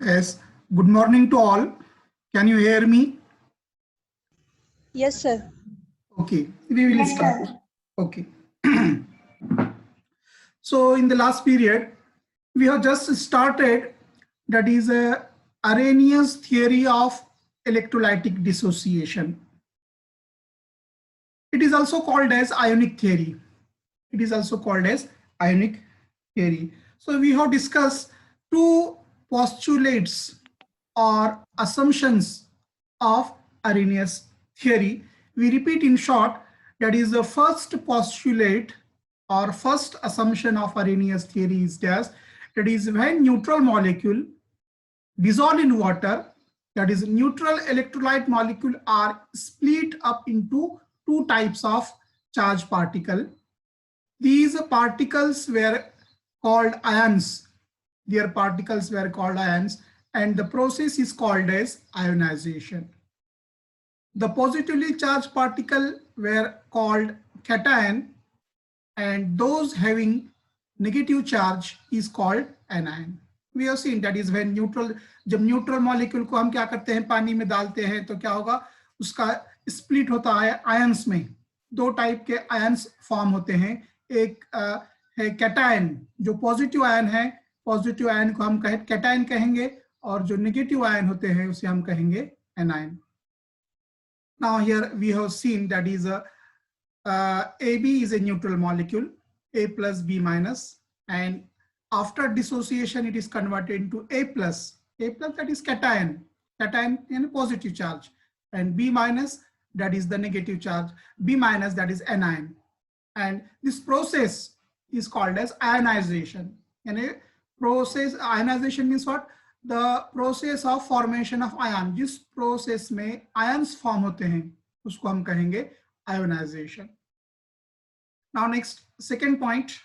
Yes, good morning to all. Can you hear me? Yes, sir. Okay, we will start. Okay. So in the last period, we have just started, that is Arrhenius theory of electrolytic dissociation. It is also called as ionic theory. It is also called as ionic theory. So we have discussed two postulates or assumptions of Arrhenius theory. We repeat in short, that is the first postulate or first assumption of Arrhenius theory is that is when neutral molecule dissolve in water, that is neutral electrolyte molecule are split up into two types of charged particle. These particles were called ions. Their particles were called ions, and the process is called as ionization. The positively charged particle were called cation, and those having negative charge is called anion. We have seen that is when neutral, जब neutral molecule को हम क्या करते हैं, पानी में डालते हैं तो क्या होगा, उसका स्प्लिट होता है आयंस में. दो टाइप के आयंस फॉर्म होते हैं. एक है कैटायन, जो पॉजिटिव आयन है, पॉजिटिव आयन को हम कैटायन कहेंगे, और जो नेगेटिव आयन होते हैं उसे हम कहेंगे anion. Now here we have seen that is AB is a neutral molecule, A plus B minus, and after dissociation it is converted into A plus that is cation in a positive charge, and B minus, that is the negative charge, B minus, that is anion. And this process is called as ionization. And a process, ionization means what? The process of formation of ion. जिस process में ions form होते हैं उसको हम कहेंगे ionization. Now next, second point,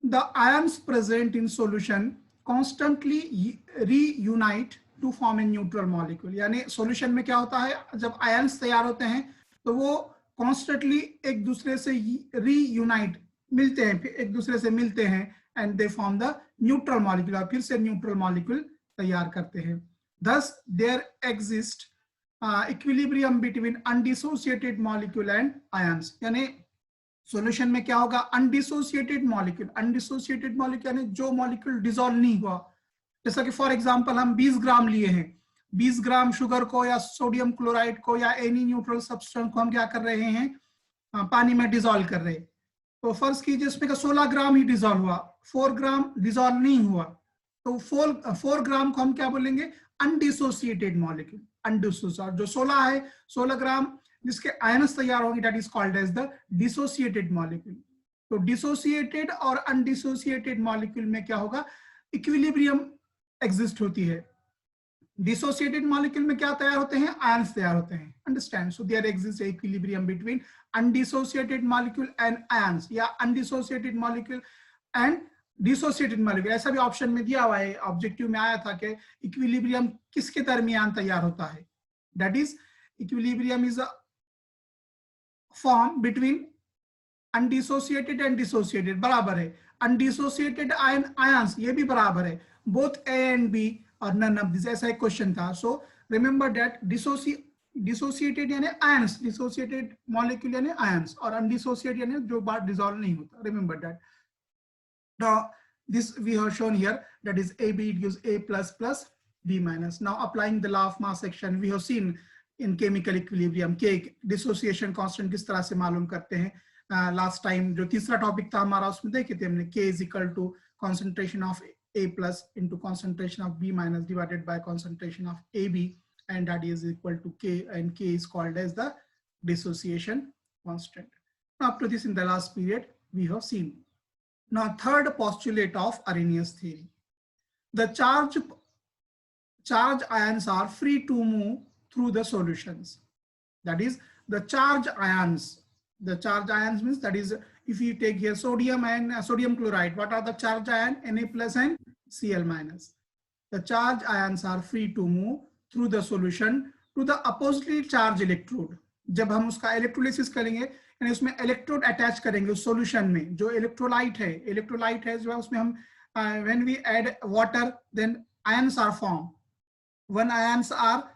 the ions present in solution constantly reunite to form a neutral molecule. यानी solution में क्या होता है, जब ions तैयार होते हैं तो वो constantly एक दूसरे से reunite, मिलते हैं, एक दूसरे से मिलते हैं, and they form the neutral molecule, और फिर से neutral molecule तैयार करते हैं. Thus there exists equilibrium between undissociated molecule and ions. यानी सॉल्यूशन में क्या होगा, अनडिसोसिएटेड मॉलिक्यूल यानी जो मॉलिक्यूल डिसॉल्व नहीं हुआ. जैसा कि फॉर एग्जांपल हम 20 ग्राम लिए हैं, 20 ग्राम शुगर को या सोडियम क्लोराइड को या एनी न्यूट्रल सब्सटेंस को हम क्या कर रहे हैं, पानी में डिसॉल्व कर रहे हैं. तो फर्ज कीजिए इसमें का 16 ग्राम ही डिसॉल्व हुआ, 4 ग्राम डिसॉल्व नहीं हुआ, तो 4 ग्राम को हम क्या बोलेंगे, अनडिसोसिएटेड मॉलिक्यूल. अनडिसोसिएटेड जो 16 है, 16 ग्राम जिसके आयंस तैयार होंगे, that is called as the dissociated molecule. तो डिसोसिएटेड और अनडिसोसिएटेड मॉलिक्यूल में क्या होगा, इक्विलिब्रियम एग्जिस्ट होती है. डिसोसिएटेड मॉलिक्यूल में क्या तैयार होते हैं, आयंस तैयार होते हैं. Understand? So there exist equilibrium between undissociated molecule and ions, या undissociated molecule and dissociated molecule. ऐसा भी ऑप्शन में दिया हुआ है, ऑब्जेक्टिव में आया था कि इक्विलिब्रियम किसके दरमियान तैयार होता है. That is equilibrium is form between undissociated and dissociated. बराबर है. अनडिसोसिएटेड आयंस ये भी बराबर है, बोथ ए एंड बी और नन ऑफ दिस. ऐसा एक क्वेश्चन था. सो रिमेंबर दैट डिसोसिएटेड यानी आयंस, डिसोसिएटेड मॉलिक्यूल यानी आयंस, और अनडिसोसिएटेड यानी जो बात डिसॉल्व नहीं होता. Remember that. Now this we have shown here, that is AB, it gives A plus plus B minus. Now applying the law of mass action, we have seen in chemical equilibrium K dissociation constant किस तरह से मालूम करते हैं. Last time जो तीसरा topic था हमारा उसमें देखे थे हमने, K is equal to concentration of A plus into concentration of B minus divided by concentration of AB, and that is equal to K, and K is called as the dissociation constant. Now up to this in the last period we have seen. Now third postulate of Arrhenius theory, the charge ions are free to move through the solutions. That is the charge ions. The charge ions means, that is, if you take here sodium and sodium chloride, what are the charge ion? Na plus and Cl minus. The charge ions are free to move through the solution to the oppositely charged electrode. जब हम उसका electrolysis करेंगे, यानी उसमें electrode attach करेंगे उस solution में, जो इलेक्ट्रोलाइट है जो है उसमें हम when we add water, then ions are formed. One ions are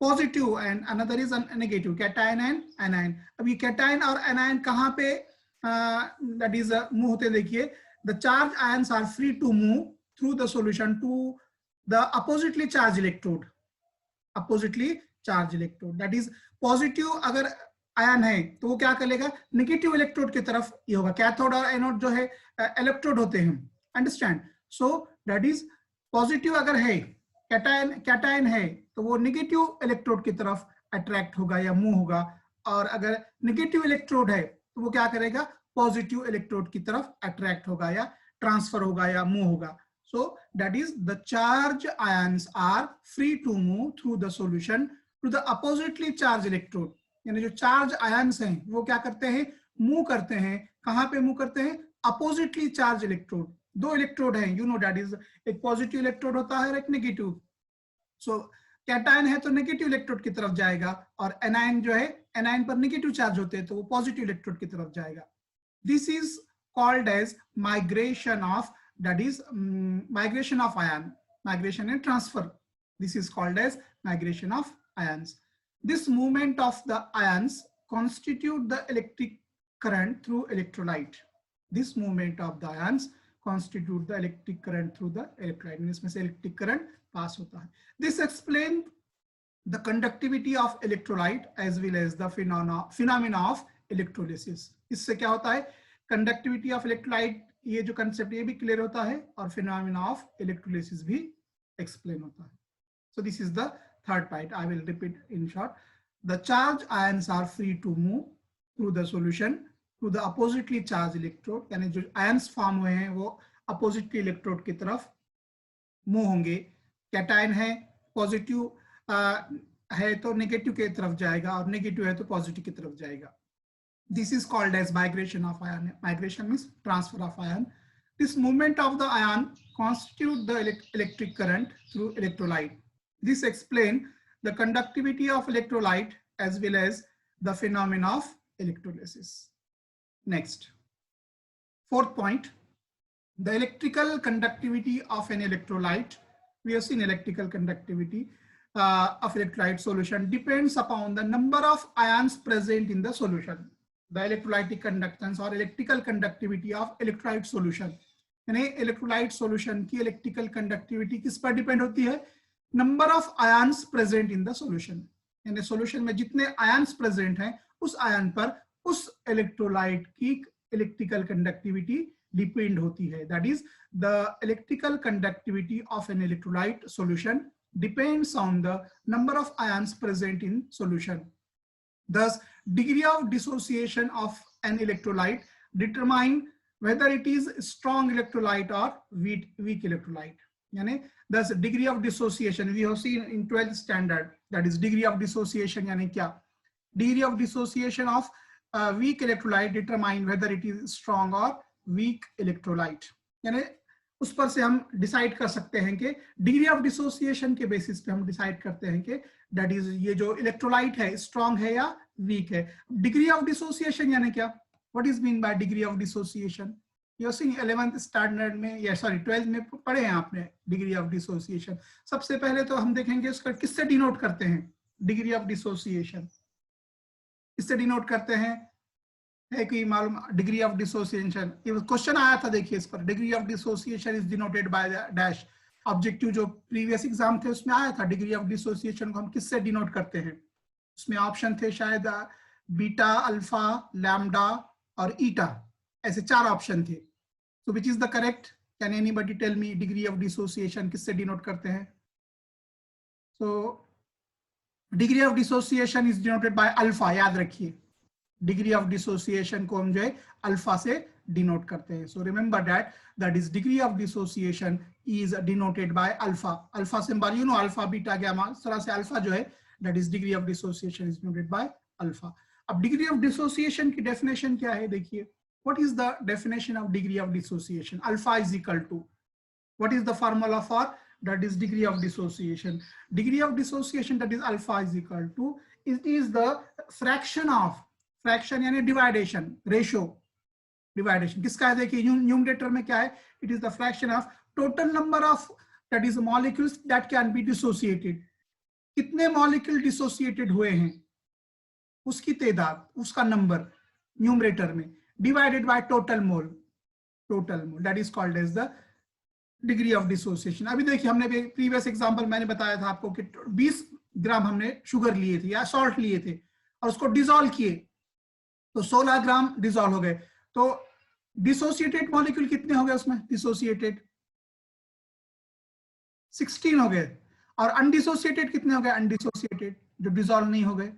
positive and another is negative, cation and anion. अब ये cation और anion कहाँ पे that is move होते देखिए. The charged ions are free to move through the solution to the oppositely charged electrode. Oppositely charged electrode, that is positive अगर ion है तो वो क्या करेगा, नेगेटिव इलेक्ट्रोड की तरफ ये होगा. कैथोड और एनोड जो है इलेक्ट्रोड होते हैं, understand. So that is positive अगर है, कैटायन है तो वो नेगेटिव इलेक्ट्रोड की तरफ अट्रैक्ट होगा या मूव होगा, और अगर नेगेटिव इलेक्ट्रोड है तो वो क्या करेगा, पॉजिटिव इलेक्ट्रोड की तरफ अट्रैक्ट होगा या ट्रांसफर होगा या मूव होगा. So that is the charged ions are free to move through the solution to the oppositely charged electrode. यानी जो चार्ज आयंस हैं वो क्या करते हैं, मूव करते हैं. कहां पे मूव करते हैं, अपोजिटली चार्ज इलेक्ट्रोड. दो इलेक्ट्रोड हैं, यू नो दैट इज, एक पॉजिटिव इलेक्ट्रोड होता है और एक नेगेटिव. सो कैटायन है तो नेगेटिव इलेक्ट्रोड की तरफ जाएगा, और एनायन जो है, एनायन पर नेगेटिव चार्ज होते हैं तो वो पॉजिटिव इलेक्ट्रोड की तरफ जाएगा. This is called as migration of, that is migration of ion, migration and transfer. This is called as migration of ions. This movement of the ions constitute the electric current through electrolyte. This movement of the ions constitute the electric current through the electrolyte. इसमें से electric current pass होता है. This explains the conductivity of electrolyte as well as the phenomena of electrolysis. इससे क्या होता है, conductivity of electrolyte, ये जो कंसेप्ट ये भी क्लियर होता है, और फिनोमेना ऑफ इलेक्ट्रोलिसिस भी एक्सप्लेन होता है. So this is the third part. I will repeat in short. The charge ions are free to move through the solution to the oppositely charge electrode. यानी जो ions form हुए हैं वो oppositely electrode की तरफ move होंगे. Cation है, positive है तो नेगेटिव की तरफ जाएगा, और नेगेटिव है तो पॉजिटिव की तरफ जाएगा. This is called as migration of ion. Migration means transfer of ion. This movement of the ion constitutes the electric current through electrolyte. This explains the conductivity of electrolyte as well as the phenomena of electrolysis. Next, fourth point, the electrical conductivity of an electrolyte. We have seen electrical conductivity of electrolyte solution depends upon the number of ions present in the solution. The electrolytic conductance or electrical conductivity of electrolyte solution. यानी electrolyte solution की electrical conductivity किस पर depend होती है, number of ions present in the solution. यानी solution में जितने ions present हैं उस ion पर उस electrolyte की electrical conductivity डिपेंड होती है. That is, the electrical conductivity of an electrolyte solution depends on the number of ions present in solution. Thus, degree of dissociation of an electrolyte determine whether it is strong electrolyte or weak electrolyte. यानी thus degree of dissociation we have seen in 12th standard. That is degree of dissociation यानी क्या, degree of dissociation of weak electrolyte determine whether it is strong or weak electrolyte. यानी उस पर से हम decide कर सकते हैं कि डिग्री ऑफ डिसोसिएशन के बेसिस पे हम डिसाइड करते हैं कि दैट इज ये जो इलेक्ट्रोलाइट है स्ट्रांग है या वीक है. डिग्री ऑफ डिसोसिएशन यानी क्या, what is mean by degree of dissociation. You sing 11th standard में या सॉरी 12th में पढ़े हैं आपने डिग्री ऑफ डिसोसिएशन. सबसे पहले तो हम देखेंगे उसका किससे डिनोट करते हैं. डिग्री ऑफ डिसोसिएशन इससे डिनोट करते हैं, है कि मालूम, डिग्री ऑफ डिसोसिएशन. ये क्वेश्चन आया था, देखिए इस पर, degree of dissociation is denoted by dash. Objective जो प्रीवियस एग्जाम थे उसमें आया था डिग्री ऑफ डिसोसिएशन को हम किससे डिनोट करते हैं. उसमें ऑप्शन थे शायद बीटा, अल्फा, लैम्डा और ईटा, ऐसे 4 ऑप्शन थे. So which is the correct, can anybody tell me degree of dissociation किससे डिनोट करते हैं. So degree of dissociation is denoted by alpha. याद रखिए डिग्री ऑफ डिसोसिएशन को हम जो है अल्फा से डिनोट करते हैं. So remember that is degree of dissociation is denoted by alpha. Alpha symbol you know, alpha beta gamma, इस तरह से अल्फा जो है that is degree of dissociation is denoted by alpha. अब डिग्री ऑफ डिसोसिएशन की definition क्या है, देखिए what is the definition of degree of dissociation. Alpha is equal to, what is the formula for that is degree of dissociation. Degree of dissociation, that is alpha is equal to, it is the fraction of, fraction यानी डिवाइडेशन, ratio डिवाइडेशन किसका है, देखिए numerator में क्या है, it is the fraction of total number of that is molecules that can be dissociated. कितने molecule dissociated हुए हैं उसकी तादाद, उसका नंबर न्यूमरेटर में, divided by total mole, that is called as the degree of dissociation. अभी देखिए हमने प्रीवियस एग्जांपल मैंने बताया था आपको कि 20 ग्राम हमने शुगर लिए थे या सॉल्ट लिए थे और उसको डिसॉल्व किए तो 16 ग्राम डिसॉल्व हो गए। तो डिसोसिएटेड मॉलिक्यूल कितने हो गए उसमें? डिसोसिएटेड 16 हो गए। और अनडिसोसिएटेड कितने हो गए? अनडिसोसिएटेड जो डिसॉल्व नहीं हो गए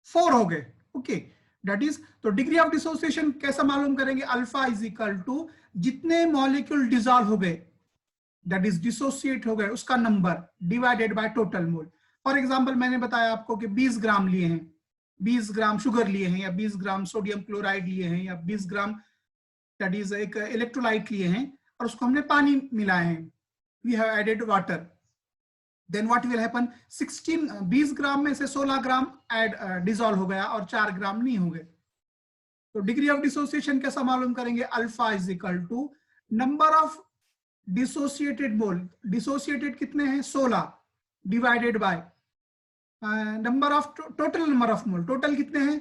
4 हो गए। ओके, दैट इज, तो डिग्री ऑफ डिसोसिएशन कैसा मालूम करेंगे? अल्फा इज इक्वल टू जितने मॉलिक्यूल डिसॉल्व हो गए, दैट इज डिसोसिएट हो गए, उसका number divided by total mole. For example मैंने बताया आपको कि 20 ग्राम लिए हैं, 20 ग्राम शुगर लिए हैं या 20 ग्राम सोडियम क्लोराइड लिए हैं या 20 ग्राम दैट इज एक इलेक्ट्रोलाइट लिए हैं और उसको हमने पानी मिलाए हैं, we have added water, then what will happen? 20 gram में से 16 ग्राम डिसॉल्व हो गया और 4 ग्राम नहीं हो गए। तो डिग्री ऑफ डिसोसिएशन कैसा मालूम करेंगे? Alpha is equal to number of dissociated mole, dissociated कितने हैं? 16, divided by number of total number of mole, total कितने हैं?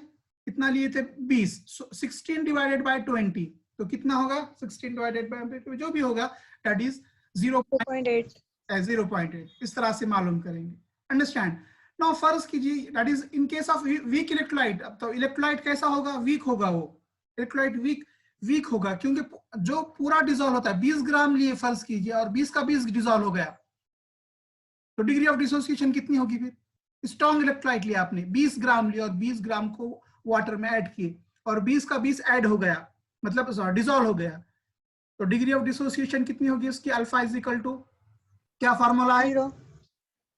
कितना लिए थे? 20, 16 डिवाइडेड बाय 20, तो कितना होगा? 16 डिवाइडेड बाय जो भी होगा दैट इज 0.8, 0.8। इस तरह से मालूम करेंगे। अंडरस्टैंड? नाउ फर्ज कीजिए that is in case of weak electrolyte. अब तो इलेक्ट्रोलाइट कैसा होगा? वीक होगा, वो इलेक्ट्रोलाइट वीक होगा क्योंकि जो पूरा डिसॉल्व होता है 20 ग्राम लिए फर्ज कीजिए और 20 का 20 डिसॉल्व हो गया, तो डिग्री ऑफ डिसोसिएशन कितनी होगी? फिर स्ट्रॉन्ग इलेक्ट्रोलाइट लिया आपने, 20 ग्राम लिया और 20 ग्राम को वाटर में ऐड किए और 20 का 20 ऐड हो गया, मतलब डिसॉल्व हो गया, तो डिग्री ऑफ डिसोसिएशन कितनी होगी उसकी? अल्फा इज इक्वल टू, क्या फार्मूला है?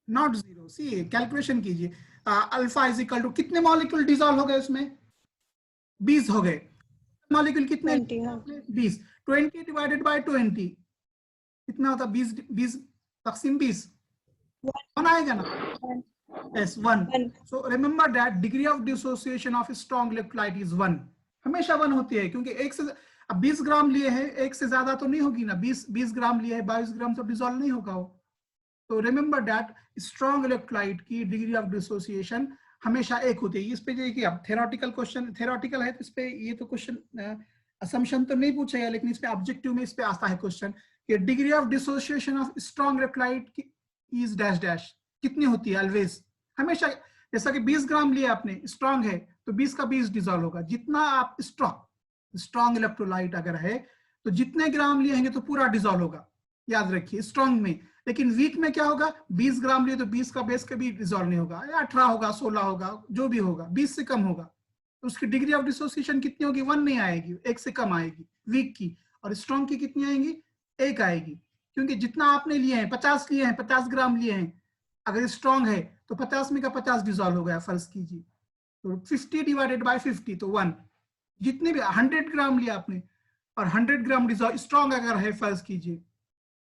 नॉट जीरो, सी कैलकुलेशन कीजिए। अल्फा इज इक्वल टू कितने मॉलिक्यूल डिसॉल्व हो गए उसमें? 20 हो गए। मॉलिक्यूल कितने? 20, 20 डिवाइडेड बाय 20 कितना होता? 20 तकसीम 20 1 आएगा ना? yes 1। so remember that degree of dissociation of strong electrolyte is 1, हमेशा 1 होती है क्योंकि एक से, अब 20 ग्राम लिए हैं, एक से ज्यादा तो नहीं होगी ना, 20 ग्राम लिए है, 22 ग्राम तो डिसॉल्व नहीं होगा वो। तो रिमेंबर दैट स्ट्रॉन्ग इलेक्ट्रोलाइट की डिग्री ऑफ डिसोसिएशन हमेशा 1 होती है। इस पे देखिए अब थेरोटिकल क्वेश्चन, थेरोटिकल है तो इस पे ये तो क्वेश्चन असम्पशन तो नहीं पूछेगा, लेकिन इस पे ऑब्जेक्टिव में इस पे आता है क्वेश्चन कि degree of dissociation of strong electrolyte is dash dash, कितनी होती है? ऑलवेज, हमेशा। जैसा कि 20 ग्राम लिया आपने, स्ट्रॉन्ग है तो 20 का 20 डिसॉल्व होगा। जितना आप स्ट्रॉन्ग इलेक्ट्रोलाइट अगर है तो जितने ग्राम लिए होंगे तो पूरा डिसॉल्व होगा, याद रखिए, स्ट्रॉन्ग में। लेकिन वीक में क्या होगा? 20 ग्राम लिए तो 20 का बेस कभी डिसॉल्व नहीं होगा, या 18 होगा, 16 होगा, जो भी होगा, 20 से कम होगा, तो उसकी डिग्री ऑफ डिसोसिएशन कितनी होगी? 1 नहीं आएगी, 1 से कम आएगी वीक की। और स्ट्रॉन्ग की कितनी आएंगी? 1 आएगी, क्योंकि जितना आपने लिए हैं, 50 लिए हैं, 50 ग्राम लिए हैं, अगर स्ट्रॉन्ग है तो 50 में का 50 डिसॉल्व हो गया फर्ज कीजिए, तो 50 डिवाइडेड बाय 50 तो 1। जितने भी 100 ग्राम लिया आपने और 100 ग्राम डिसॉल्व स्ट्रॉन्ग अगर है फर्ज कीजिए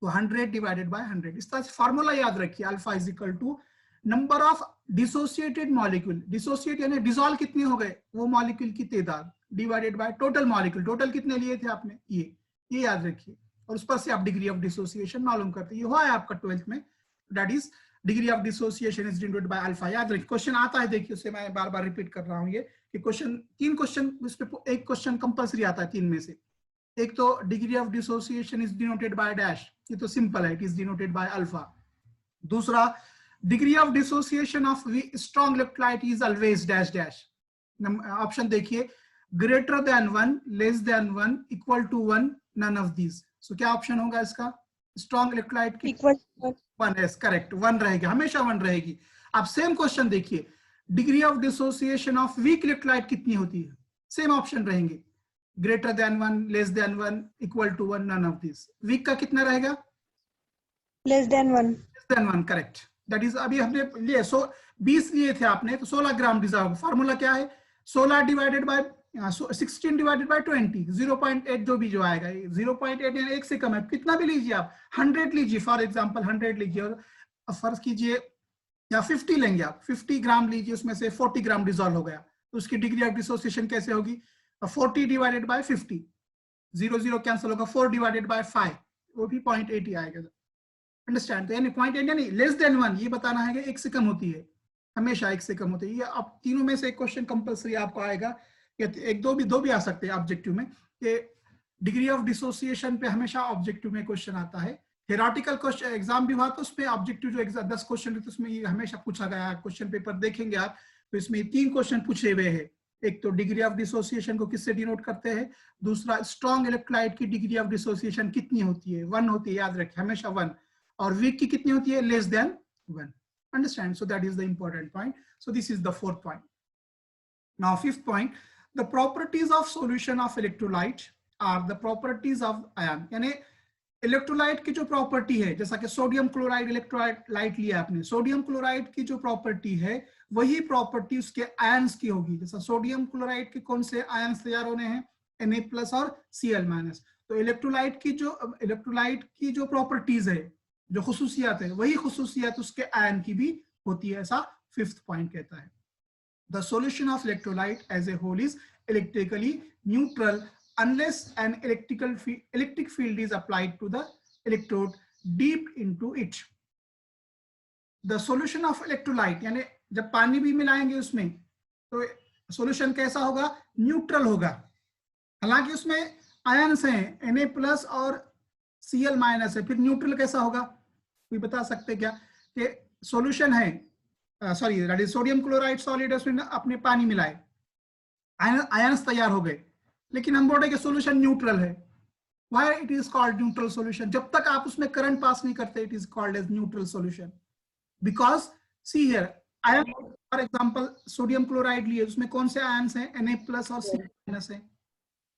तो 100 डिवाइडेड बाय 100। इस तरह से फार्मूला याद रखिए, alpha is equal to number of dissociated molecule, dissociate यानी डिसॉल्व कितने हो गए वो मॉलिक्यूल की तादाद, divided by total molecule, total कितने लिए थे आपने, ये याद रखिए, और उस पर से आप डिग्री ऑफ डिसोसिएशन मालूम करते हैं। ये हुआ है आपका 12th में, that is degree of dissociation is denoted by alpha. याद रखिए, क्वेश्चन आता है, देखिए उसे मैं बार बार रिपीट कर रहा हूँ, ये कि क्वेश्चन 3 क्वेश्चन, उस पे एक क्वेश्चन कंपल्सरी आता है 3 में से। एक तो degree of dissociation is denoted by dash, ये तो सिंपल है, it is denoted by alpha. दूसरा, degree of dissociation of strong electrolyte is always dash dash. Option देखिए, greater than 1, less than 1, equal to 1, none of these. So क्या option होगा इसका? Strong electrolyte की equal 1 है, correct, 1 रहेगी, हमेशा 1 रहेगी। अब सेम क्वेश्चन देखिए, degree of dissociation of weak electrolyte कितनी होती है? सेम ऑप्शन रहेंगे, greater than 1, less than 1, equal to 1, none of this. Weak का कितना रहेगा? Less than 1। Less than 1, correct, that is, अभी हमने लिए 20 लिए थे आपने तो 16 ग्राम डिसॉल्व। फार्मूला क्या है? 16 डिवाइडेड बाय 16 डिवाइडेड बाय 20, 0.8 जो आएगा, 0.8 यानी 1 से कम है। कितना भी लीजिए आप, 100 लीजिए, फॉर एग्जांपल 100 लीजिए, और फर्ज कीजिए या 50 लेंगे आप, 50 ग्राम लीजिए, उसमें से 40 ग्राम डिसॉल्व हो गया, तो उसकी डिग्री ऑफ डिसोसिएशन कैसे होगी? 40 डिवाइडेड बाय 50, 0 0 कैंसिल होगा, 4 डिवाइडेड बाय 5, वो भी 0.8 ही आएगा। अंडरस्टैंड? तो यानी 0.8 यानी लेस देन 1, ये बताना है कि 1 से कम होती है, हमेशा 1 से कम होती है। ये अब तीनों में से एक क्वेश्चन कंपलसरी आपको आएगा, या एक दो भी आ सकते हैं ऑब्जेक्टिव में, कि डिग्री ऑफ डिसोसिएशन पे हमेशा ऑब्जेक्टिव में क्वेश्चन आता है। थ्योरेटिकल क्वेश्चन एग्जाम भी हुआ तो उसमें ऑब्जेक्टिव जो 10 क्वेश्चन तो उसमें ये हमेशा पूछा गया है। क्वेश्चन पेपर देखेंगे आप तो इसमें 3 क्वेश्चन पूछे हुए हैं। एक तो डिग्री ऑफ डिसोसिएशन को किससे डिनोट करते हैं, दूसरा स्ट्रॉन्ग इलेक्ट्रोलाइट की डिग्री ऑफ डिसोसिएशन कितनी होती है, 1 होती है, याद रखें हमेशा 1, और वीक की कितनी होती है, less than 1। Understand? So that is the important point. So this is the 4th point. Now 5th point, the properties of solution of electrolyte are the properties of ion. यानी इलेक्ट्रोलाइट की जो property है, जैसा कि sodium chloride electrolyte लिया आपने, sodium chloride की जो प्रॉपर्टी है वही प्रॉपर्टी उसके आयंस की होगी। जैसा सोडियम क्लोराइड के कौन से आयंस तैयार होने हैं, Na+ और Cl-। तो इलेक्ट्रोलाइट की जो प्रॉपर्टीज है, जो खुसूसियात है, वही खुसूसियात उसके आयन की भी होती है, ऐसा 5th पॉइंट कहता है। The solution of electrolyte as a whole is electrically neutral unless an electric field is applied to the electrode deep into it. The solution of electrolyte यानी जब पानी भी मिलाएंगे उसमें तो सॉल्यूशन कैसा होगा, न्यूट्रल होगा। हालांकि उसमें आयंस हैं Na+ और Cl- है, फिर न्यूट्रल कैसा होगा, कोई बता सकते क्या? कि सॉल्यूशन है, सॉरी सोडियम क्लोराइड सॉलिड, उसमें अपने पानी मिलाए, आयंस तैयार हो गए, लेकिन हम बोल रहे कि सॉल्यूशन न्यूट्रल है। Why it is called neutral solution? जब तक आप उसमें करंट पास नहीं करते, it is called as neutral solution. Because see here ion, for example sodium chloride लिए, उसमें कौन से आयंस हैं, Na+ और Cl- है।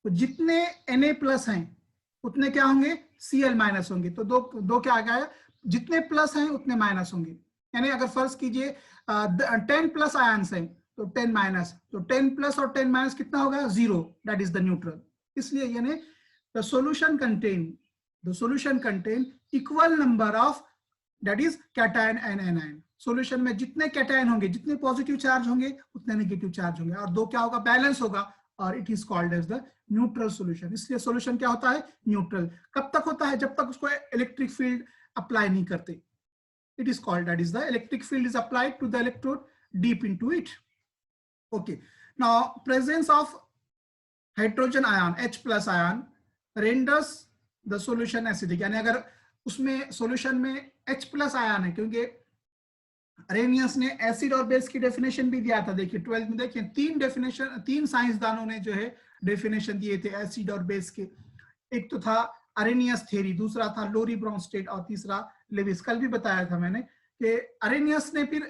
तो जितने Na+ हैं उतने क्या होंगे, Cl- होंगे। तो दो क्या आ गया, जितने प्लस हैं उतने माइनस होंगे। यानी अगर फर्ज कीजिए 10+ आयंस हैं तो 10-, तो 10+ और 10- कितना होगा, 0, दैट इज द न्यूट्रल। इसलिए यानी the solution contain equal number of, that is cation and anion. Solution में जितने कैटायन होंगे, जितने पॉजिटिव चार्ज होंगे उतने नेगेटिव चार्ज होंगे, और दो क्या होगा, बैलेंस होगा, और it is called as the neutral solution. इसलिए सॉल्यूशन क्या होता है, न्यूट्रल। कब तक होता है, जब तक उसको इलेक्ट्रिक फील्ड अप्लाई नहीं करते। It is called, that is the electric field is applied to the electrode deep into it. Okay, now presence of hydrogen ion H+ ion renders the solution acidic। यानी अगर उसमें solution में H+ ion है, क्योंकि Arrhenius ने acid और base की definition भी दिया था। देखिए 12th में देखिए 3 साइंसदानों ने जो है डेफिनेशन दिए थे एसिड और बेस के। एक तो था अरेनियस थ्योरी, दूसरा था लोरी ब्रॉन्स्टेड, और तीसरा लेविस। कल भी बताया था मैंने कि अरेनियस ने फिर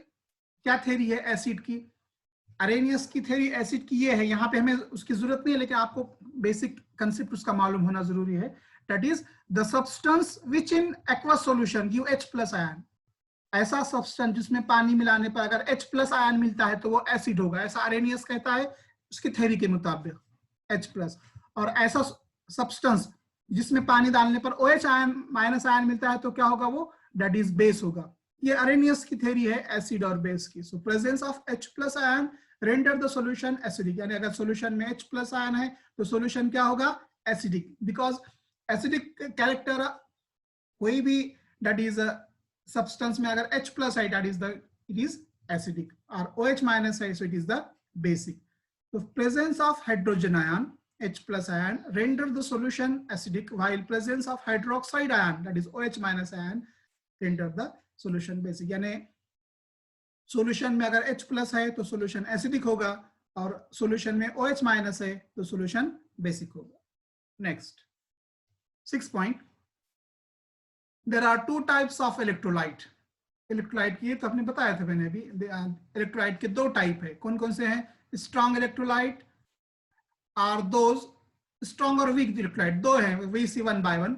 क्या थ्योरी है एसिड की, अरेनियस की थ्योरी एसिड की ये है, यहाँ पे हमें उसकी जरूरत नहीं है, लेकिन आपको बेसिक कंसेप्ट उसका मालूम होना जरूरी है। That is the substance which in aqueous solution give H+ ion. ऐसा सब्सटेंस जिसमें पानी मिलाने पर अगर H+ आयन मिलता है तो वो एसिड होगा, ऐसा अरेनियस कहता है उसकी थ्योरी के मुताबिक H+। और ऐसा सब्सटेंस जिसमें पानी डालने पर OH आयन मिलता है तो क्या होगा, वो दैट इज बेस होगा। ये अरेनियस की थ्योरी है एसिड और बेस की। So presence of H+ ion render the solution acidic. यानी अगर सॉल्यूशन में H+ आयन है तो सॉल्यूशन क्या होगा, एसिडिक। बिकॉज एसिडिक कैरेक्टर कोई भी दैट इज सब्सटेंस में अगर H+ है that is the it is acidic, और OH- है so it is the basic. तो presence of hydrogen ion H+ ion render the solution acidic, while presence of hydroxide ion that is OH- ion render the solution basic। यानी solution में अगर H+ है तो solution acidic होगा, और solution में OH- है तो सॉल्यूशन बेसिक होगा। Next 6th point, there are 2 types of electrolyte. Electrolyte की तो आपने बताया था मैंने अभी, इलेक्ट्रोलाइट के 2 टाइप है। कौन कौन से हैं, strong electrolyte are those strong or weak electrolyte, दो हैं, we see one by one.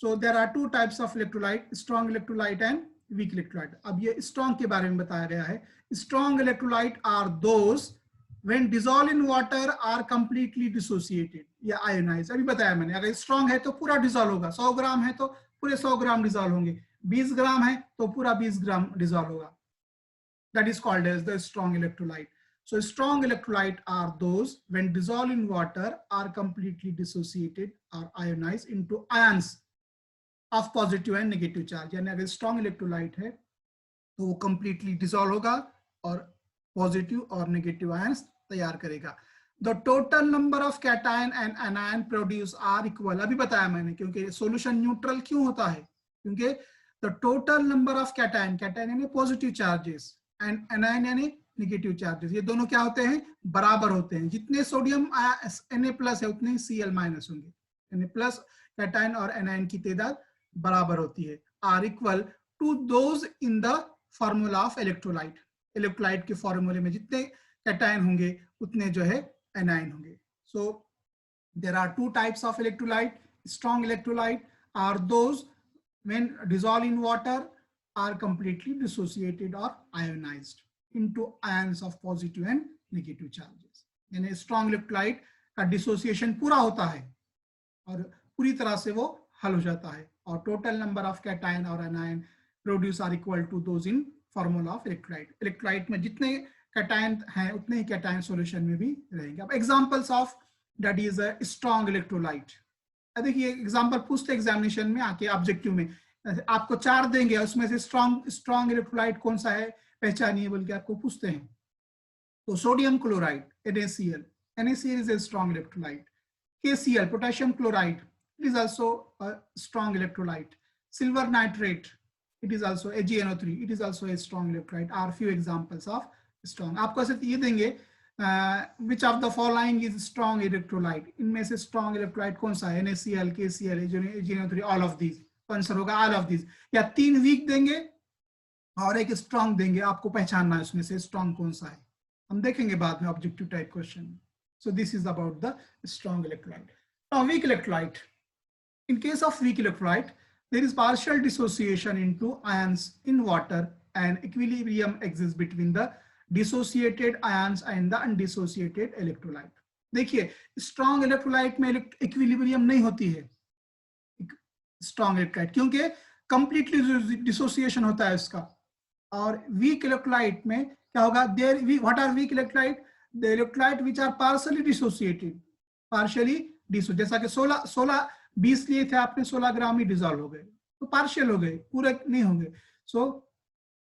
So there are 2 types of electrolyte, strong electrolyte and weak electrolyte. अब ये strong के बारे में बताया गया है। Strong electrolyte are those when dissolved in water are completely dissociated या ionized। अभी बताया मैंने, अगर strong है तो पूरा डिसॉल्व होगा, 100 ग्राम है तो पूरे 100 ग्राम डिसॉल्व होंगे, 20 ग्राम है तो पूरा 20 ग्राम डिसॉल्व होगा। That is called as the strong electrolyte. So strong electrolyte are those when dissolved in water are completely dissociated or ionized into ions of positive and negative charge, यानी अगर स्ट्रॉन्ग इलेक्ट्रोलाइट है तो वो completely dissolve होगा और positive और negative ions तैयार करेगा। The total number of cation and anion produce are equal, अभी बताया मैंने, क्योंकि सॉल्यूशन न्यूट्रल क्यों होता है, क्योंकि the total number of cation, cation यानी पॉजिटिव चार्जेस एंड एनायन यानी नेगेटिव चार्जेस, ये दोनों क्या होते हैं, बराबर होते हैं। जितने सोडियम Na+ है उतने Cl- होंगे, यानी प्लस कैटायन और एनायन की तादाद बराबर होती है। Are equal to those in the formula of electrolyte, electrolyte के फॉर्मूले में जितने कैटायन होंगे उतने जो है एनायन होंगे। So there are two types of electrolyte. Strong electrolyte are those when dissolved in water are completely dissociated or ionized into ions of positive and negative charges, यानी स्ट्रॉन्ग इलेक्ट्रोलाइट का dissociation पूरा होता है और पूरी तरह से वो हल हो जाता है, और टोटल नंबर ऑफ कैटायन और anion produce are equal to those in formula of electrolyte. Electrolyte में जितने कैटायन हैं उतने ही कैटायन सॉल्यूशन में भी रहेंगे। अब examples of that is a strong electrolyte, देखिए एग्जांपल पूछते एग्जामिनेशन में आके ऑब्जेक्टिव में, आपको 4 देंगे उसमें से स्ट्रॉन्ग इलेक्ट्रोलाइट कौन सा है पहचानिए बोल के आपको पूछते हैं। तो sodium chloride NaCl, NaCl is a strong electrolyte. KCl, potassium chloride, it is also a strong electrolyte. Silver nitrate, it is also AgNO3, it is also a strong electrolyte. Are few examples of strong. आपको सिर्फ ये देंगे which of the following is strong electrolyte, इनमें से strong electrolyte कौन सा है, NaCl, KCl, AgNO3, all of these, answer होगा all of these, या 3 वीक देंगे और एक स्ट्रॉन्ग देंगे, आपको पहचानना है उसमें से स्ट्रॉन्ग कौन सा है, हम देखेंगे बाद में objective type question. So this is about the strong electrolyte. Now weak electrolyte, in case of weak electrolyte there is partial dissociation into ions in water and equilibrium exists between the dissociated ions and the undissociated electrolyte। देखिए strong electrolyte में equilibrium नहीं होती है strong electrolyte, क्योंकि completely dissociation होता है उसका। और वीक इलेक्ट्रोलाइट में क्या होगा, there what are weak electrolyte, the electrolyte which are partially dissociated, partially डिसो, जैसा कि 16 20 लिए थे आपने, 16 ग्राम ही डिसॉल्व हो गए, तो पार्शियल हो गए, पूरे नहीं होंगे। So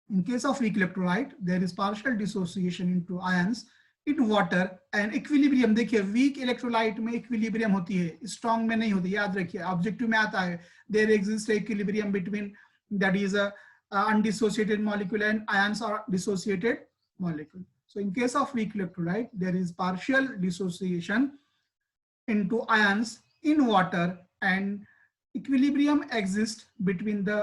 in case of weak electrolyte there is partial dissociation into ions in water and equilibrium. देखिए वीक इलेक्ट्रोलाइट में इक्विलिब्रियम होती है, स्ट्रॉन्ग में नहीं होती, याद रखिए ऑब्जेक्टिव में आता है, there exist equilibrium between that is a undissociated molecule and ions are dissociated molecule. So in case of weak electrolyte there is partial dissociation into ions in water and equilibrium exists between the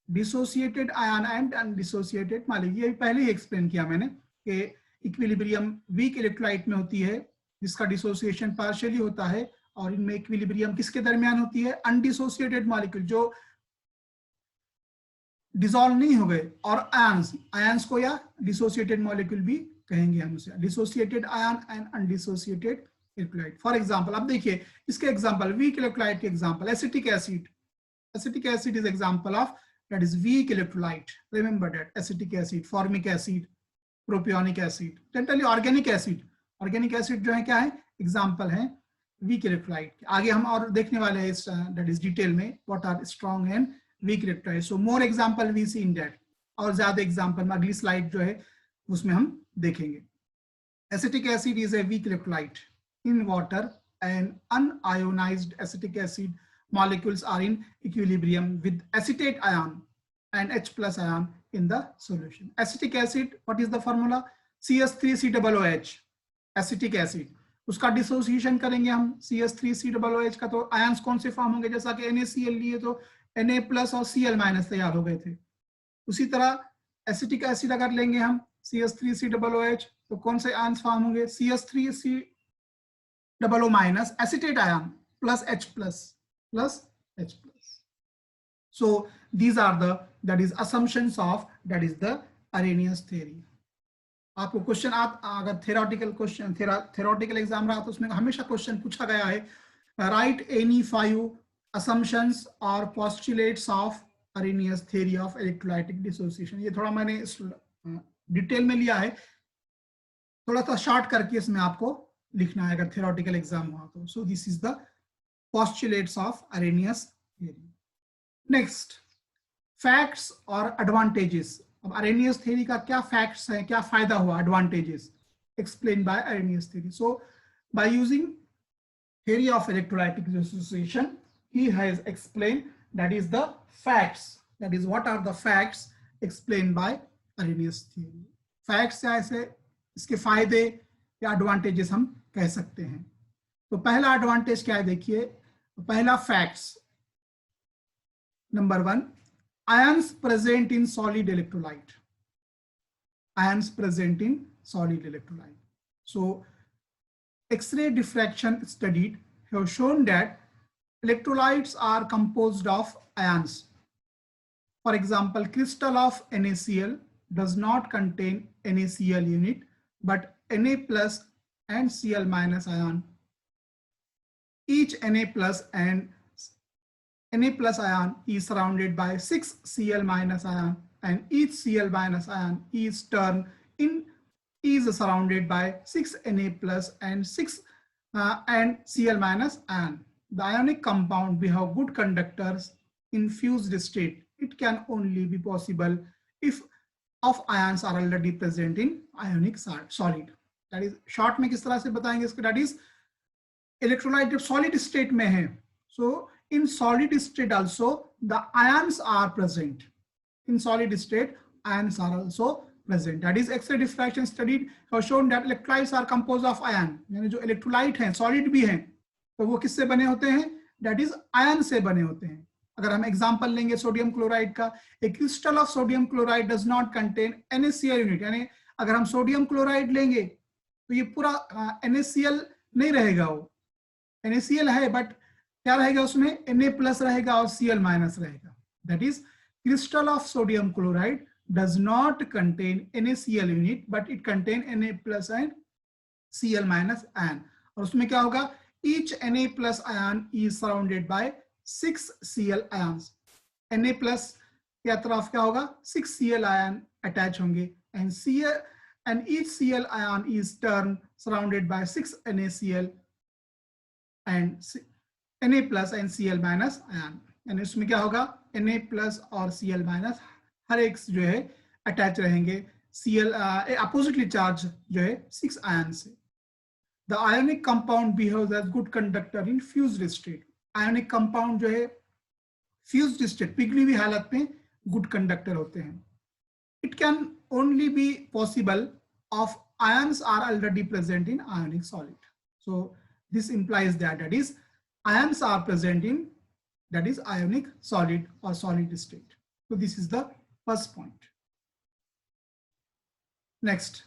dissociated ion and undissociated molecule। ये पहले ही explain किया मैंने कि equilibrium week electrolyte में होती है जिसका dissociation partially होता है, और इनमें इक्विलिब्रियम किसके दरमियान होती है, अनडिसोसिएटेड मॉलिक्यूल जो डिसॉल्व नहीं हो गए, और आयंस, आयंस को या डिसोसिएटेड मॉलिक्यूल भी कहेंगे हम उसे, dissociated ion and undissociated electrolyte. For example अब देखिए इसके एग्जांपल, वीक इलेक्ट्रोलाइट के example, acetic acid, acetic acid is example of that is weak electrolyte. Remember that acetic acid, formic acid, propionic acid, generally organic acid, organic acid जो है क्या है, example है weak electrolyte. आगे हम और देखने वाले हैं इस दैट इज डिटेल में what are strong and weak electrolyte, so more example we see in that, और ज्यादा एग्जांपल में अगली स्लाइड जो है उसमें हम देखेंगे। Acetic acid is a weak electrolyte in water and unionized acetic acid molecules are in equilibrium with acetate ion and H+ ion in the solution। Acetic acid, what is the formula, CH3COOH, acetic acid, उसका dissociation करेंगे हम CH3COOH का, तो ions कौन से form होंगे, जैसा कि NaCl लिए तो Na+ और Cl- तैयार हो गए थे। उसी तरह एसिटिक एसिड अगर लेंगे हम CH3COOH तो कौन से आयंस फॉर्म होंगे, CH3COO- acetate ion plus H+. So these are the that is assumptions of that is the Arrhenius theory। आपको क्वेश्चन, आप अगर थेरोटिकल क्वेश्चन, थेरोटिकल एग्जाम रहा तो उसमें हमेशा क्वेश्चन पूछा गया है, right any 5 assumptions or postulates of Arrhenius theory of electrolytic dissociation। ये थोड़ा मैंने डिटेल में लिया है, थोड़ा सा शॉर्ट करके इसमें आपको लिखना है अगर थेरोटिकल एग्जाम हुआ तो। सो this is the postulates of Arrhenius theory। Next, facts और एडवांटेजेस। अब अरेनियस थ्योरी का क्या फैक्ट्स है, क्या फायदा हुआ, advantages explain by Arrhenius theory. So by using theory of electrolytic dissociation, he has explained that is the facts, that is what are the facts explained by Arrhenius theory. facts या ऐसे इसके फायदे या advantages हम कह सकते हैं। तो पहला एडवांटेज क्या है देखिए, पहला facts, number 1, ions present in solid electrolyte, ions present in solid electrolyte. So X-ray diffraction studied have shown that electrolytes are composed of ions. For example, crystal of NaCl does not contain NaCl unit, but Na plus and Cl minus ion. Each Na plus and Na plus ion is surrounded by 6 Cl minus ion, and each Cl minus ion is turned in is surrounded by 6 Na plus and 6 and Cl minus ion. The ionic compound behave good conductors in fused state. It can only be possible if of ions are already present in ionic solid. That is short में किस तरह से बताएंगे इसको, that is electrolyte जब solid state में है, so in solid state also the ions are present. In solid state ions are also present. That is X-ray diffraction studied have shown that electrolytes are composed of ion. यानी जो electrolyte हैं solid भी हैं तो वो किससे बने होते हैं, that is आयन से बने होते हैं। अगर हम एग्जांपल लेंगे सोडियम क्लोराइड का, a crystal of sodium chloride does not contain NaCl unit, यानी अगर हम सोडियम क्लोराइड लेंगे तो ये पूरा NaCl नहीं रहेगा, वो NaCl है बट क्या रहेगा उसमें, Na प्लस रहेगा और Cl माइनस रहेगा। That is crystal of sodium chloride does not contain NaCl unit, but it contain Na plus and Cl minus ion. और उसमें क्या होगा, each Na plus ion is surrounded by 6 Cl ions. Na plus के तरफ क्या होगा, 6 Cl ion attach होंगे, and each Cl ion is turned surrounded by 6 NaCl and Na plus and Cl minus ion. यानी उसमें क्या होगा, Na plus और Cl minus हर एक जो है अटैच रहेंगे Cl अपोजिटली चार्ज जो है 6 आयन से। The ionic compound behaves as good conductor in fused state. Ionic compound जो है फ्यूज्ड स्टेट पिघली हुई हालत में गुड कंडक्टर होते हैं। It can only be possible of ions are already present in ionic solid. So this implies that is ions are present in that is ionic solid or solid state. So this is the first point. Next,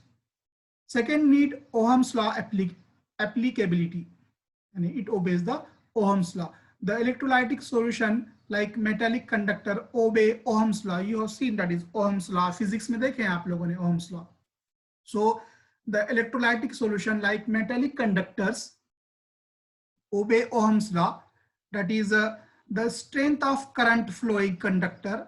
second need Ohm's law applicability, and it obeys the Ohm's law. The electrolytic solution like metallic conductor obey Ohm's law. You have seen that is Ohm's law. Physics में देखे आप लोगों ने Ohm's law. So the electrolytic solution like metallic conductors obey Ohm's law. That is the strength of current flowing conductor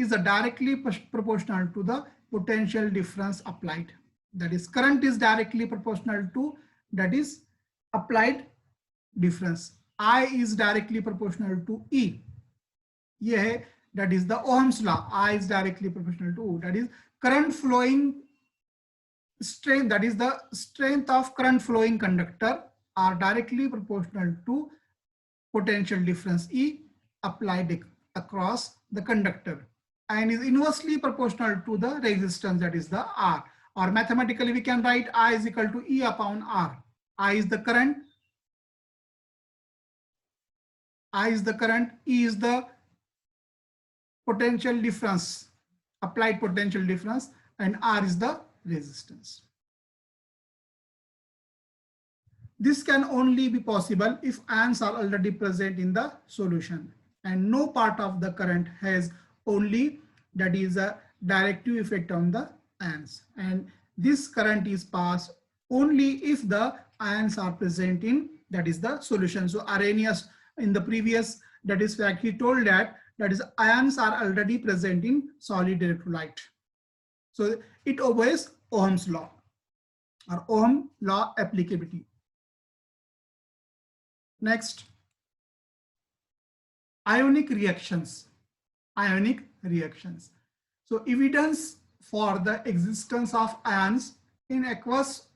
is directly proportional to the potential difference applied. That is current is directly proportional to that is applied difference. I is directly proportional to E. ये है that is the Ohm's law. I is directly proportional to O. That is current flowing strength, that is the strength of current flowing conductor are directly proportional to potential difference E applied across the conductor, and is inversely proportional to the resistance, that is the R. Or mathematically we can write I is equal to E upon R. I is the current, I is the current, E is the potential difference, applied potential difference, and R is the resistance. This can only be possible if ions are already present in the solution, and no part of the current has only that is a directive effect on the ions, and this current is passed only if the ions are present in that is the solution. So Arrhenius in the previous that is fact he told that is ions are already present in solid electrolyte. So it obeys Ohm's law or Ohm law applicability. Next, Ionic reactions. Ionic reactions. So evidence for the existence of ions in aqueous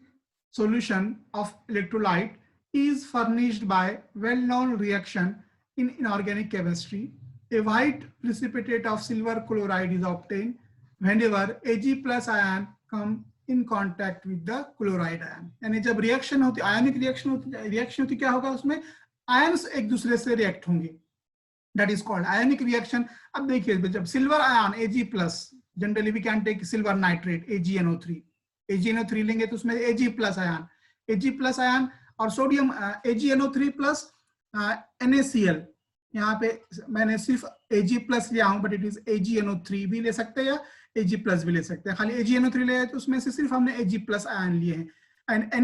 solution of electrolyte is furnished by well-known reaction in inorganic chemistry. A white precipitate of silver chloride is obtained whenever Ag plus ion come in contact with the chloride ion. यानी जब reaction होती, आयनिक reaction होती, क्या होगा उसमें? Ions एक दूसरे से रिएक्ट होंगे, that is called ionic reaction. अब देखिए, जब silver ion Ag plus, generally we can take silver nitrate AgNO3, AgNO3 लेंगे तो उसमें Ag प्लस आयन और सोडियम AgNO3 प्लस NaCl. यहाँ पे मैंने सिर्फ Ag प्लस लिया हूं, बट इट इज AgNO3 भी ले सकते हैं या Ag प्लस भी ले सकते हैं. खाली AgNO3 ले तो उसमें से सिर्फ हमने Ag प्लस आयन लिए हैं. एंड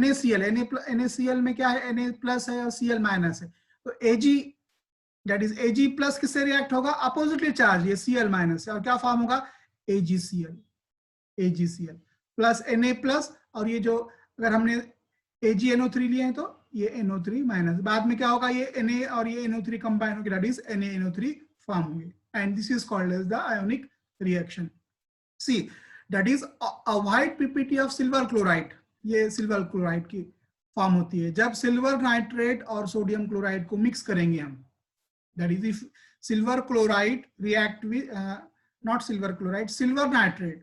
NaCl में क्या है? Na प्लस है और Cl माइनस है. तो Ag, that is Ag plus किससे रिएक्ट होगा? अपोजिटली चार्ज, ये Cl माइनस है, और क्या फॉर्म होगा? AgCl प्लस Na प्लस, और ये जो अगर हमने AgNO3 लिए हैं तो ये NO3 माइनस. बाद में क्या होगा? ये Na और ये NO3 कंबाइन होकर दैट इज NaNO3 फॉर्म होंगे. And this is called as the ionic reaction. See, that is a white ppt of silver chloride. ये सिल्वर क्लोराइड की फॉर्म होती है जब सिल्वर नाइट्रेट और सोडियम क्लोराइड को मिक्स करेंगे हम. That is, if silver chloride react with not silver chloride, silver nitrate,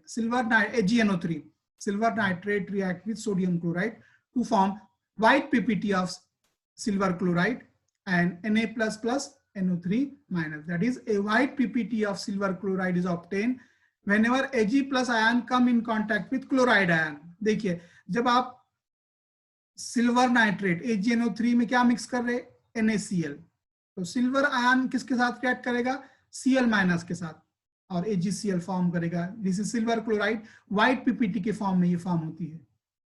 AgNO3, silver nitrate react with sodium chloride to form white PPT of silver chloride and Na plus plus NO3 minus. That is, a white PPT of silver chloride is obtained whenever Ag plus ion come in contact with chloride ion. देखिए, जब आप silver nitrate AgNO3 में क्या mix कर रहे? NaCl. तो silver ion किसके साथ रिएक्ट करेगा? Cl माइनस के साथ, और AgCl फॉर्म करेगा. This is silver chloride. White PPT के फॉर्म में ये फॉर्म होती है,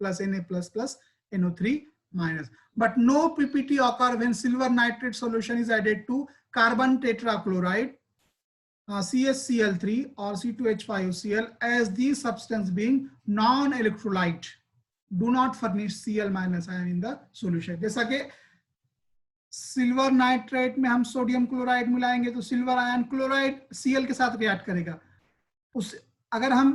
plus Na plus plus NO3 minus. But no PPT occur when silver nitrate solution is added to carbon tetrachloride, CaCl3 or C2H5Cl, as these substance being non-electrolyte do not furnish Cl minus ion in the solution. जैसा कि silver nitrate में हम sodium chloride मिलाएंगे तो silver ion chloride Cl के साथ react करेगा. उस अगर हम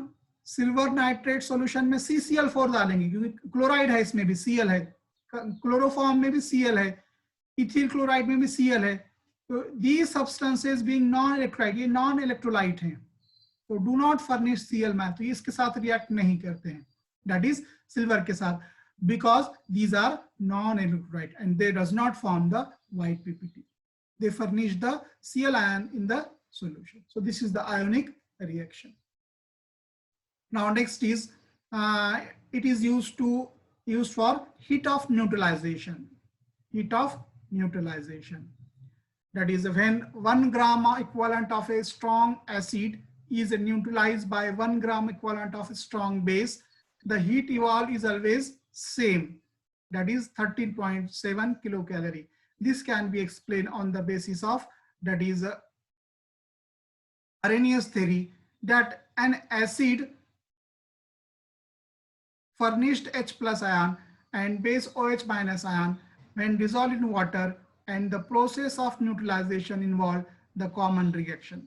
सिल्वर नाइट्रेट सॉल्यूशन में CCl4 डालेंगे, क्योंकि क्लोराइड है, इसमें भी Cl है, क्लोरोफॉर्म में भी Cl है, इथिल क्लोराइड में भी Cl है. तो these substances being non-electrolyte, ये नॉन इलेक्ट्रोलाइट हैं, तो do not furnish Cl math, तो इसके साथ रिएक्ट नहीं करते हैं, दैट इज सिल्वर के साथ, because these are non-electrolyte and they does not form the white PPT. They furnish the Cl ion in the solution. So this is the ionic reaction. Now next is it is used for heat of neutralization. Heat of neutralization. That is when 1 gram equivalent of a strong acid is neutralized by 1 gram equivalent of a strong base, the heat evolved is always same, that is 13.7 kilocalorie. This can be explained on the basis of, that is Arrhenius theory, that an acid furnished H plus ion and base OH minus ion when dissolved in water, and the process of neutralization involved the common reaction.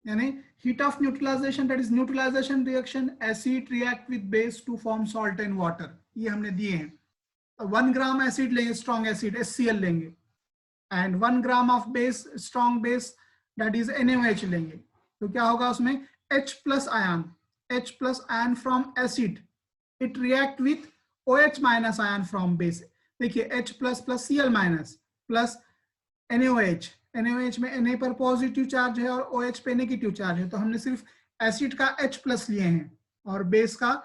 यानी heat of neutralization, that is neutralization reaction, acid react with base to form salt and water. ये हमने दिए हैं. 1 ग्राम acid लेंगे, strong acid HCl लेंगे, and 1 gram of base, strong base, that is NaOH लेंगे. तो क्या होगा उसमें? H plus ion from acid, it react with OH minus ion from base. देखिए H plus plus Cl minus plus NaOH, NaOH में Na पर positive charge है और OH पे नेगेटिव चार्ज है, तो हमने सिर्फ एसिड का H plus लिए हैं और बेस का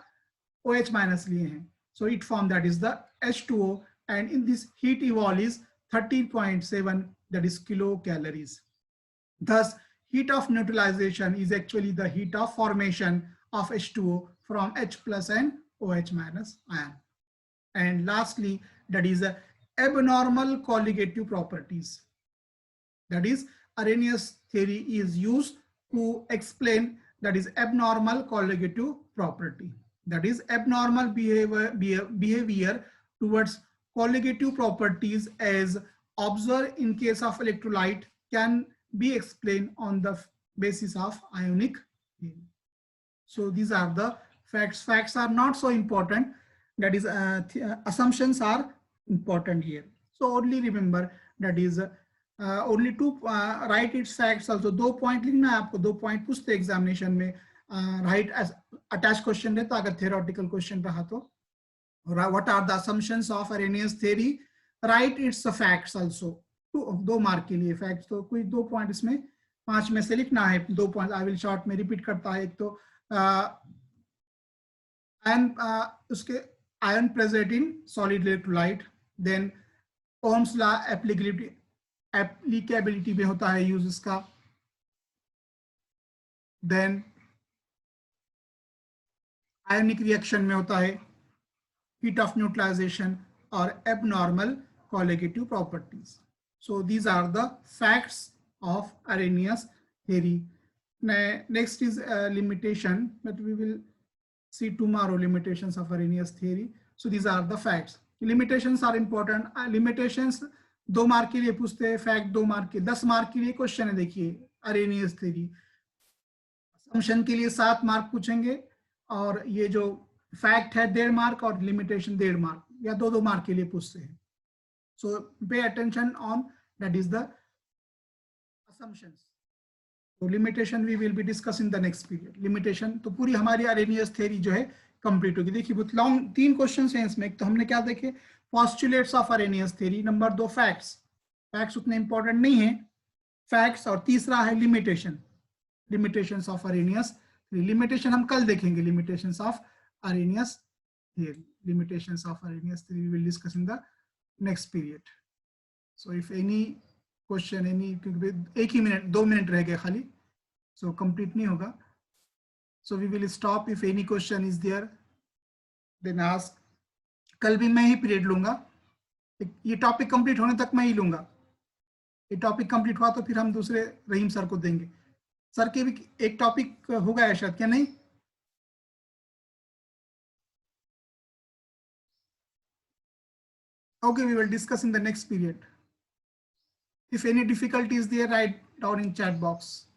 OH minus लिए हैं. So it form, that is the H2O, and in this heat evol is 13.7, that is kilocalories. Thus, heat of neutralization is actually the heat of formation of H2O from H plus and OH minus ion. And lastly, that is the abnormal colligative properties. That is, Arrhenius theory is used to explain, that is abnormal colligative property. That is abnormal behavior towards colligative properties as observed in case of electrolyte can be explained on the basis of ionic theory. So these are the facts. Facts are not so important. That is, assumptions are important here. So only remember that is only to write its facts also. 2 point लिखना है आपको, 2 point पूछते examination में, right attach question रहता अगर theoretical question रहा तो. What are the assumptions of Arrhenius theory? Write its facts also. 2 mark के लिए फैक्ट्स, तो कोई 2 पॉइंट इसमें 5 में से लिखना है. 2 पॉइंट आई विल शॉर्ट में रिपीट करता है. एक तो आयन, उसके ion present in solid electrolyte, then Ohm's law applicability में होता है यूज इसका, देन आयनिक रिएक्शन में होता है heat of neutralization or abnormal colligative properties. So these are the facts of Arrhenius theory. Next is limitation, but we will see tomorrow limitations of Arrhenius theory. So these are the facts. Limitations are important. Limitations 2 mark के लिए पूछते हैं, fact 2 mark के, 10 mark के लिए question है. देखिए Arrhenius theory. assumption के लिए 7 मार्क पूछेंगे, और ये जो फैक्ट है 1.5 मार्क और लिमिटेशन 1.5 मार्क, या 2 मार्क के लिए पूछते हैं. So pay attention on that is the assumptions. तो limitation we will be discuss in the next period. Limitation तो पूरी हमारी अरेनियस थ्योरी जो है कंप्लीट होगी. देखिए बहुत लॉन्ग 3 क्वेश्चन हैं इसमें. तो हमने क्या देखे, postulates of Arrhenius theory, number 2 facts. Facts उतने इंपॉर्टेंट नहीं है, फैक्ट्स, और तीसरा है limitation, limitations of Arrhenius. Limitation हम कल देखेंगे, limitations of Arrhenius theory. Limitations of Arrhenius theory we will discuss in the next period. So if any question, any, क्योंकि 1 ही मिनट 2 मिनट रह गए खाली, so complete नहीं होगा. So we will stop. If any question is there then ask. कल भी मैं ही period लूंगा, ये टॉपिक कंप्लीट होने तक मैं ही लूंगा. ये टॉपिक कंप्लीट हुआ तो फिर हम दूसरे रहीम सर को देंगे. सर के भी एक टॉपिक होगा है शायद, क्या नहीं? Okay, we will discuss in the next period. If any difficulty is there, write down in chat box.